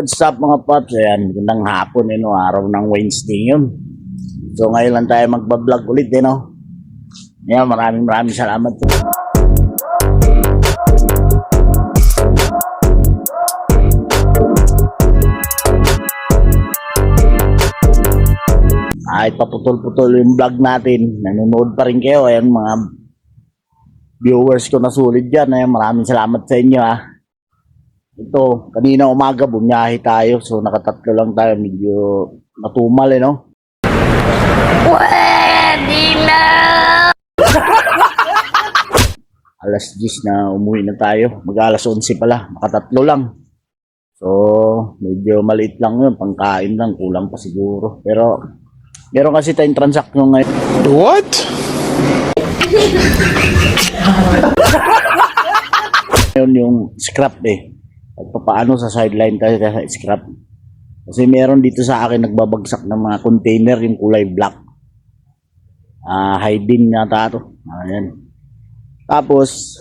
What's up mga paps? Ayan, magandang hapon, no? Araw ng Wednesday yun. So ngayon lang tayo magbablog ulit, no? Ayan, maraming salamat po. Kahit paputol-putol yung vlog natin, nanonood pa rin kayo. Ayan, mga viewers ko na sulit dyan. Ayan, maraming salamat sa inyo, ha. Ito, kanina umaga bumiyahe tayo. So nakatatlo lang tayo, medyo natumal, no? Pwede na! Alas 10 na umuwi na tayo. Mag-alas 11 pala, nakatatlo lang. So medyo maliit lang yun, pangkain lang, kulang pa siguro. Pero meron kasi tayong transaction ngayon. What? Ngayon yung scrap at paano sa sideline tayo sa scrap. Kasi meron dito sa akin nagbabagsak ng mga container yung kulay black. Hiding yata ito. Ayan. Tapos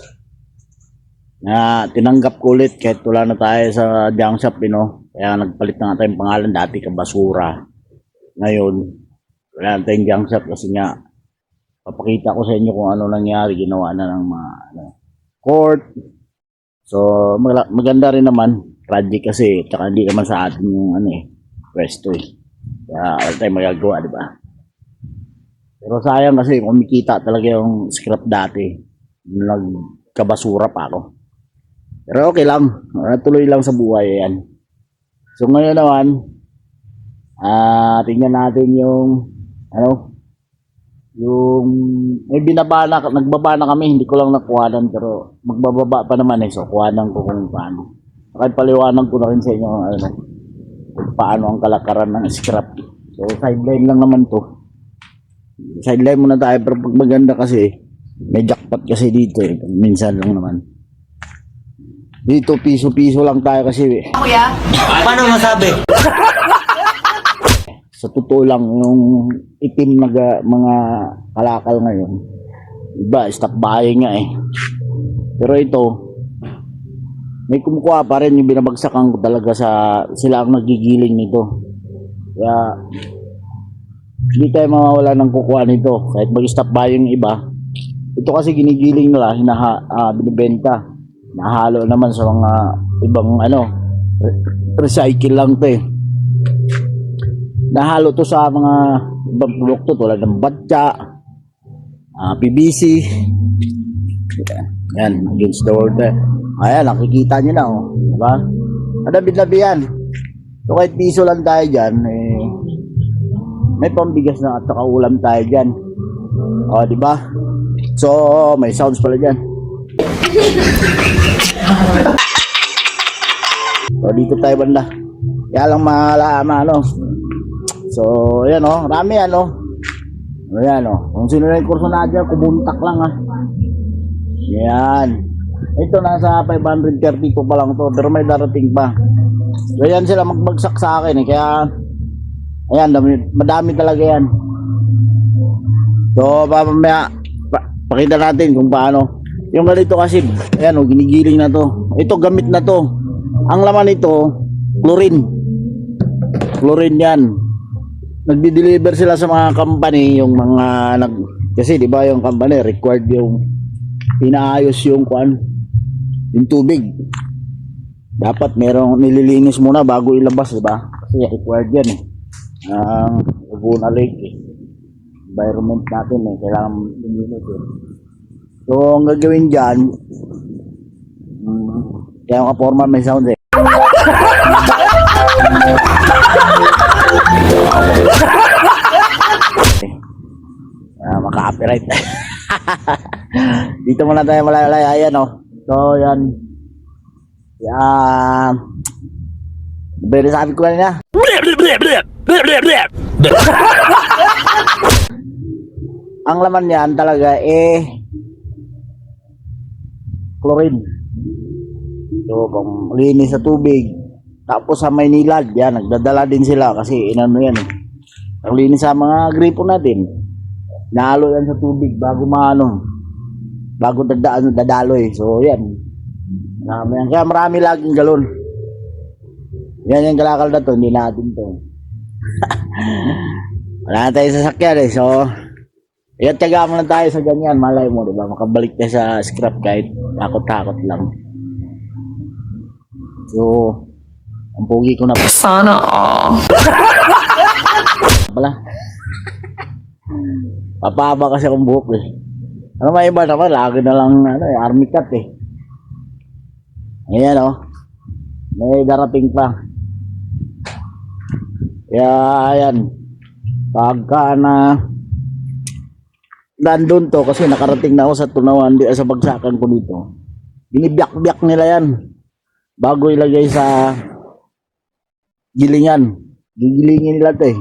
tinanggap ko ulit kahit wala na tayo sa junk shop, Kaya nagpalit na nga tayong pangalan, dati Kabasura. Ngayon wala na tayong junk shop kasi nga papakita ko sa inyo kung ano nangyari. Ginawa na ng mga court. So maganda rin naman, project kasi, tsaka hindi naman sa atin yung pwesto Kaya wala tayong magagawa, di ba? Pero sayang kasi kumikita talaga yung scrap dati. Nagkabasura pa ako. Pero okay lang, tuloy lang sa buhay yan. So ngayon naman, tingnan natin yung yung may nagbaba na kami, hindi ko lang nakuhanan, pero magbababa pa naman so kuhanan ko kung paano. Kahit paliwanag ko na rin sa inyo kung paano ang kalakaran ng scrap. So sideline lang naman to. Sideline muna tayo, pero pag maganda kasi may jackpot kasi dito minsan lang naman. Dito piso-piso lang tayo kasi Kuya, paano masabi? Sa totoo lang, yung itim na mga kalakal ngayon, iba, stop buying nga Pero ito, may kumukuha pa rin, yung binabagsakan ko talaga sila ang nagigiling nito. Kaya, hindi tayo mawawala ng kukuha nito. Kahit mag-stop buying iba, ito kasi ginigiling nila, binibenta. Nahalo naman sa mga ibang recycle lang to Nahalo to sa mga ibang produkto tulad ng batya, PVC. Yan, against the world. Ayan, nakikita nyo na, diba? Adabid-labi yan. So kahit piso lang tayo dyan, may pambigas na at saka ulam tayo dyan. Diba? So, may sounds pala dyan. So, dito tayo banda. Kaya lang So, ayan marami Ayan kung sino na yung kurso na dyan, kumuntak lang Ayan. Ito nasa 532 pa lang to, pero may darating pa. So, ayan sila magbagsak sa akin kaya, ayan, madami talaga yan. So, mamaya, pakita natin kung paano. Yung ganito kasi, ayan ginigiling na to. Ito, gamit na to. Ang laman nito, chlorine. Chlorine yan. Nagdi-deliver sila sa mga company, yung mga kasi di ba yung company required yung inaayos yung yung tubig. Dapat merong nililinis muna bago ilabas, di ba? Kasi required yan ang Laguna Lake environment natin kailangan lininis So ang gagawin diyan, kaya ang kaporma may sound maka-copyright. Dito muna tayo malalay. Ayan So yan. Beri sabi ko kanina. Ang laman niyan talaga chlorine. So kung linis sa tubig, tapos sa Maynila yan, nagdadala din sila kasi yan ang linis sa mga gripo natin. Nahalo yan sa tubig bago bago dadaloy. So yan, kaya marami laging galon. Yan yung kalakal na to, hindi natin to. Wala na tayong sasakyan eh, so yan, tiyaga mo lang tayo sa ganyan, malay mo, di ba? Makabalik tayo sa scrap kahit takot-takot lang. So, ang pugi ko na Sana all. pala. Papaba kasi akong buhok eh. Ano may iba naman, lagi na lang army cut eh. Ayan oh. May darating pa. Kaya ayan. Pagka na nandun to kasi nakarating na ako sa tunawan sa bagsakan ko dito. Binibiyak-biyak nila yan. Bago ilagay sa gilingan. Gigilingin nila to eh.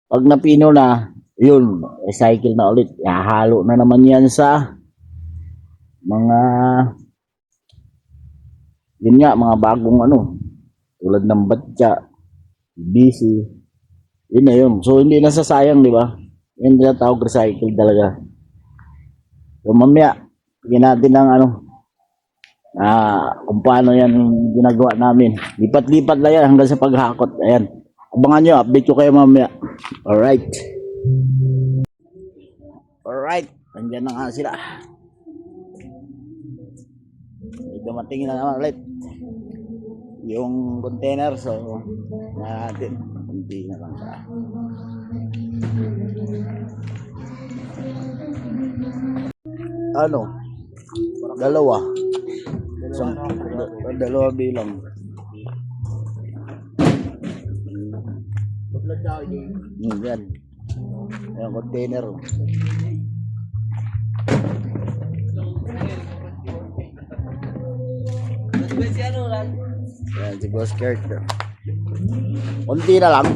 Pag napino na, yun, recycle na ulit. Ihahalo na naman yan sa mga yun nga, mga bagong tulad ng batya, busy. Yun na yun. So, hindi nasasayang, di ba? Yun tinatawag recycle talaga. So, mamaya, bigyan natin ng kung paano yan ginagawa namin. Lipat-lipat na yan hanggang sa paghakot. Ayan. Abangan nyo, update ko kayo mamaya. Alright. Alright. Nandiyan na nga sila. Dumating na naman ulit yung container, so natin hindi na lang siya. Dalawa dalawa bilang yan yung container. Yan, si Boss Kurt. Kunti na lang.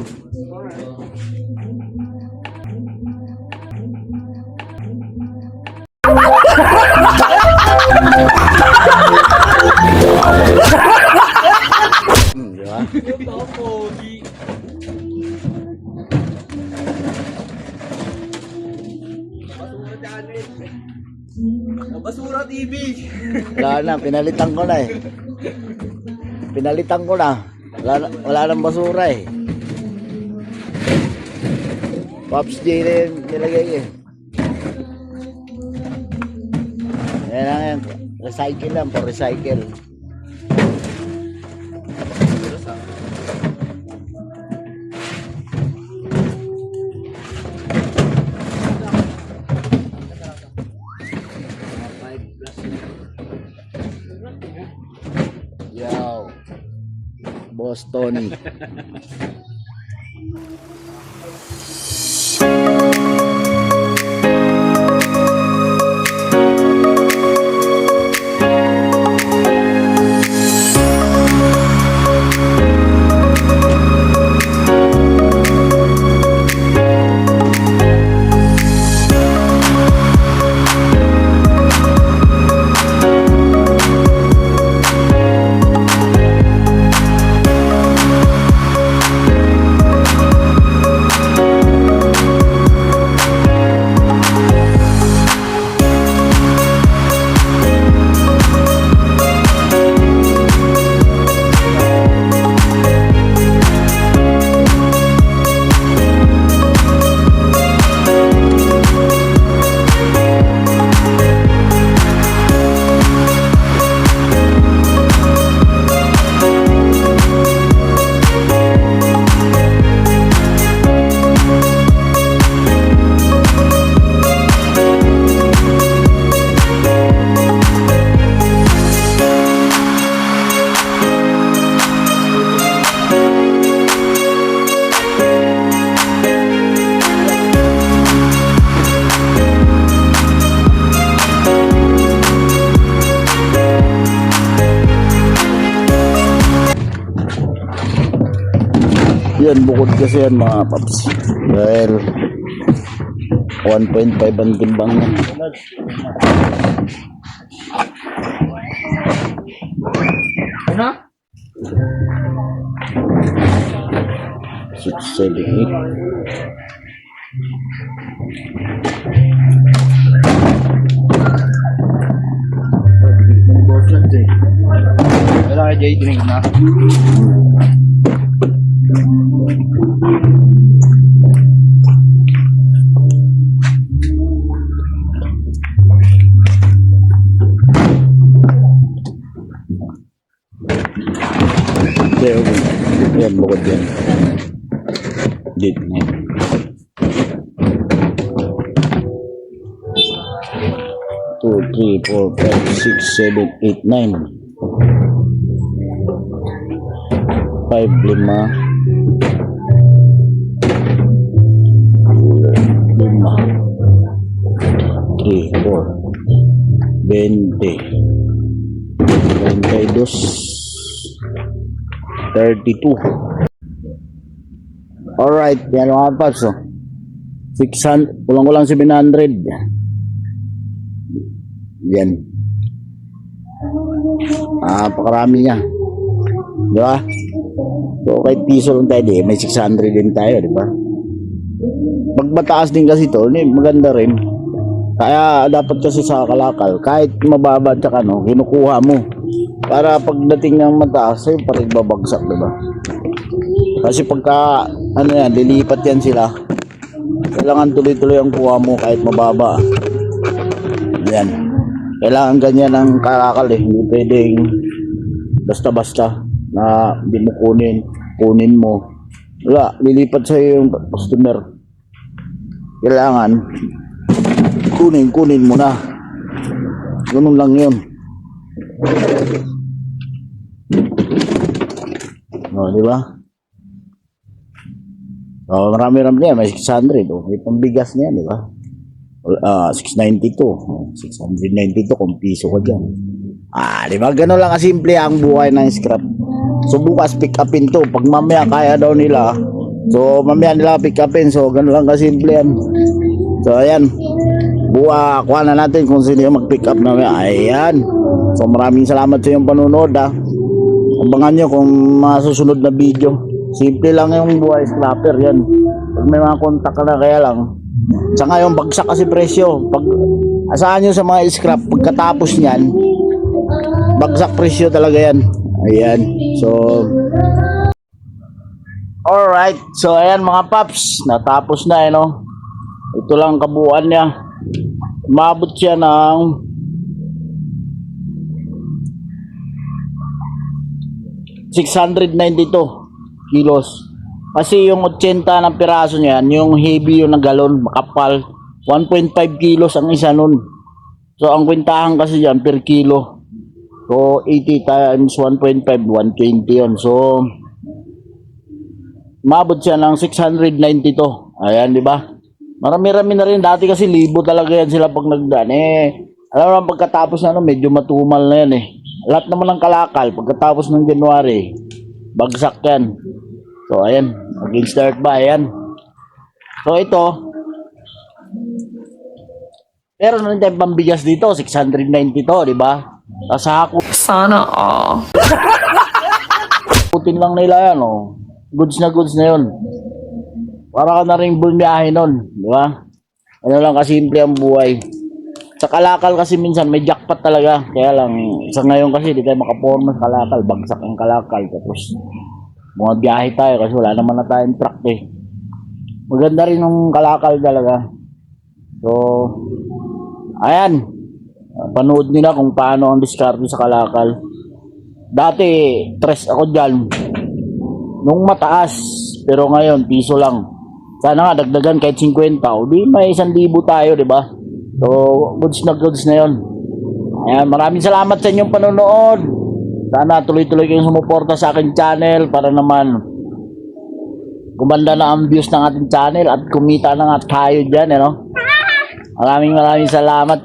Di ba? Basura TV. Wala na, pinalitan ko na eh. Pinalitan ko na. Wala nang basura eh. Pops J na yun nilagay eh. Yan lang yan. Recycle lang, for recycle. Yo, Boss Tony. Yan, bukod kasi yan mga paps. Dahil 1.5 ang timbang yan. Ano? 6, 7, 8. Wala kay J drink na. Yan, bukod yan. Dito na yan. Two, three, four, five, six, seven, eight, nine. 5, 5, 3, 4, 20, 22, 32. Alright, yan mga paps. 600, kulang-kulang 700. Yan. Pakarami niya. Di ba? So, kahit piso lang tayo, may 600 din tayo, di ba? Pag mataas din kasi ito, maganda rin. Kaya dapat kasi sa kalakal, kahit mababa tsaka kinukuha mo. Para pagdating ng mataas, ay parang babagsak, di ba? Kasi pagka, lilipat yan sila. Kailangan tuloy-tuloy ang kuha mo kahit mababa. Yan. Kailangan ganyan ang kalakal eh. Hindi pwedeng basta-basta na hindi mo kunin mo. Wala, lilipat sa'yo yung customer. Kailangan kunin mo na. Ganun lang yun. Di ba? Marami-rami niya. May 600. May pambigas niya, di ba? 692. 692 kung piso ko dyan. Di ba? Ganun lang kasimple ang buhay ng scrap. So bukas pick upin to. Pag mamaya kaya daw nila, so mamaya nila pick upin. So ganun lang kasimple yan. So ayan. Kuha na natin kung sino yung mag-pick up na. Ayan. So maraming salamat sa iyong panunood ha. Abangan nyo kung masusunod na video. Simple lang yung buhay scrapper yan. Pag may mga kontak ka na kaya lang. Sa ngayon bagsak kasi presyo. Pag asahan nyo sa mga scrap pagkatapos nyan, bagsak presyo talaga yan. Ayan. So alright. So ayan mga paps. Natapos na Ito lang kabuuan niya. Umabot siya ng 692 kilos. Kasi yung 80 ng piraso niyan, yung heavy yung na galon, makapal, 1.5 kilos ang isa nun. So ang kwentahan kasi diyan per kilo. So 80 times 1.5, 120 yun. So umabot siya ng 692. Ayan, di ba? Marami-rami na rin. Dati kasi libo talaga yan sila pag nagdaan. Alam mo pagkatapos na medyo matumal na yan Lahat naman ng kalakal, pagkatapos ng January, bagsak yan. So, ayan. Maging start ba? Ayan. So, ito. Pero na rin tayong pambigas dito. 690 to, di ba? Sa ako. Sana Putin lang nila yan, Goods na yun. Para ka na rin bumiyahe nun, di ba? Ano lang kasimple ang buhay. Sa kalakal kasi minsan may jackpot talaga. Kaya lang, sa ngayon kasi di tayo makaporma sa kalakal. Bagsak ang kalakal. Tapos, mga biyahe tayo kasi wala naman na tayong truck Maganda rin yung kalakal talaga. So, ayan. Panood nyo na kung paano ang diskarte sa kalakal. Dati, stress ako dyan. Nung mataas. Pero ngayon, piso lang. Sana nga, dagdagan kahit 50. O di may 1,000 tayo, di ba? So, goods na yun. Ayan, maraming salamat sa inyong panonood. Sana tuloy-tuloy kayong sumuporta sa aking channel para naman gumanda na ang views ng ating channel at kumita na nga tayo dyan, Maraming salamat,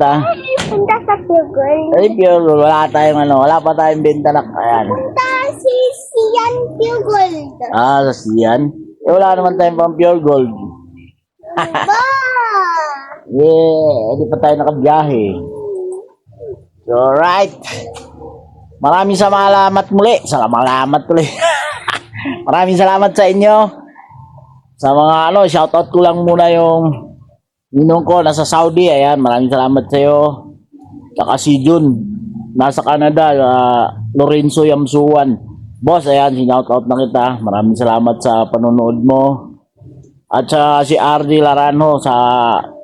Punta sa Pure Gold. Ay, Pure Gold. Wala pa tayong benta na. Ayan. Punta si Sian Pure Gold. Sa Sian. Wala naman tayong pang Pure Gold. Ba! Hindi pa tayo nakabiyahe. So, alright. Maraming salamat muli. Maraming salamat sa inyo. Sa mga shoutout ko lang muna yung ninong ko nasa Saudi. Ayan, maraming salamat sa iyo. Saka si Jun nasa Canada, Lorenzo Yamsuan. Boss, ayan, sinoutout na kita. Maraming salamat sa panonood mo. At sa si RD Laranjo sa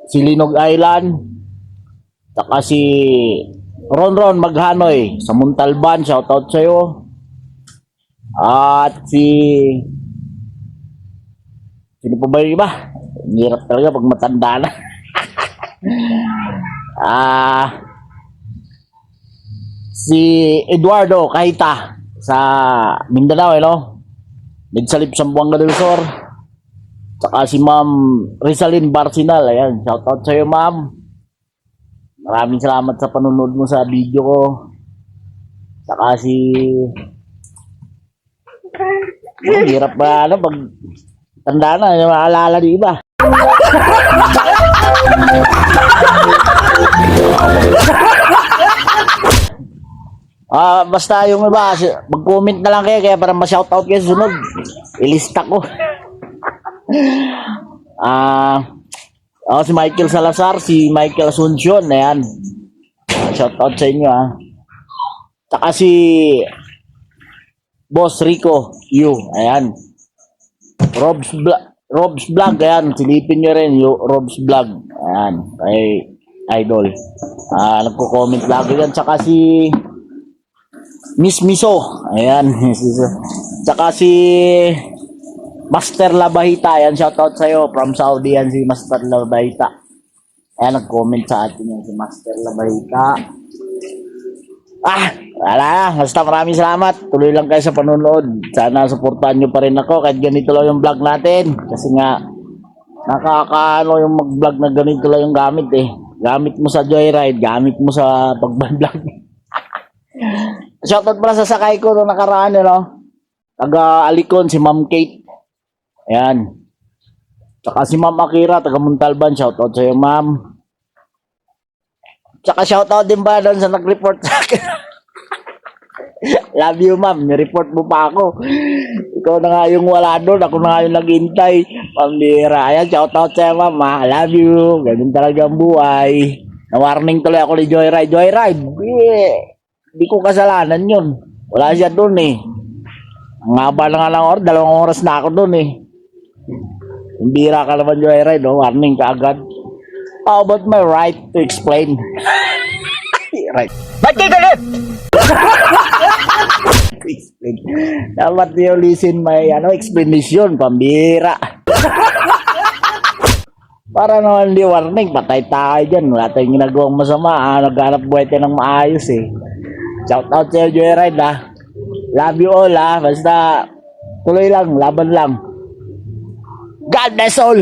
Silinog Island. Saka si Ron Maghanoy sa Montalban, shoutout sa iyo. At sino pa ba yung iba? Ang hirap talaga pag matanda na. Si Eduardo Kahita sa Mindanao, Midsalip Sambuanga del Sur. Saka si Ma'am Rizalyn Barcinal. Ayan, shoutout sa iyo, ma'am. Maraming salamat sa panunod mo sa video ko. Saka hirap ba pag tanda na, yung maalala di ba? Basta yung iba, mag-comment na lang kayo kaya para ma-shoutout kayo sa sunod. Ilista ko. Si Michael Salazar, si Michael Asuncion, ayan. Shoutout sa inyo, Saka si Boss Rico, ayan. Rob's Vlog, ayan. Silipin nyo rin, Rob's Vlog. Ayan, kay Idol. Nagko-comment lagi yan. Saka si Miss Miso, ayan. Saka si Master Labahita, ayan. Shoutout sa'yo from Saudi, yan si Master Labahita. Ayan, nag-comment sa atin yan si Master Labahita. Wala na. Basta maraming salamat. Tuloy lang kayo sa panonood. Sana suportahan nyo pa rin ako kahit ganito lang yung vlog natin. Kasi nga, nakakaano yung mag-vlog na ganito lang yung gamit Gamit mo sa joyride, gamit mo sa pag-vlog. Shoutout pala sa sakay ko nung nakaraan, taga Alicon, si Ma'am Kate. Ayan. Tsaka si Ma'am Akira, taga Montalban. Shoutout sa iyo, ma'am. Tsaka shoutout din ba doon sa nag-report sa akin? Love you, ma'am. Ni-report mo pa ako. Ikaw na nga yung wala doon. Ako na nga yung naghintay. Pambira. Ayan, shoutout sa'yo, ma'am. Love you. Ganun talaga ang buhay. Na-warning tuloy ako ni Joyride. Joyride! Hindi ko kasalanan yun. Wala siya doon Ang haba na nga lang oras. 2 oras na ako doon Pambira ka naman, Joyride. Warning ka agad. How about my right to explain? Right. Ba't kayo ganun? Explain. Dapat you listen my explanation, pambira. Para naman di warning, patay tayo dyan. Wala tayong ginagawang masama. Naghanap buhay tayo ng maayos Shout out sa iyo, Joyride Love you all Basta tuloy lang, laban lang. God bless all.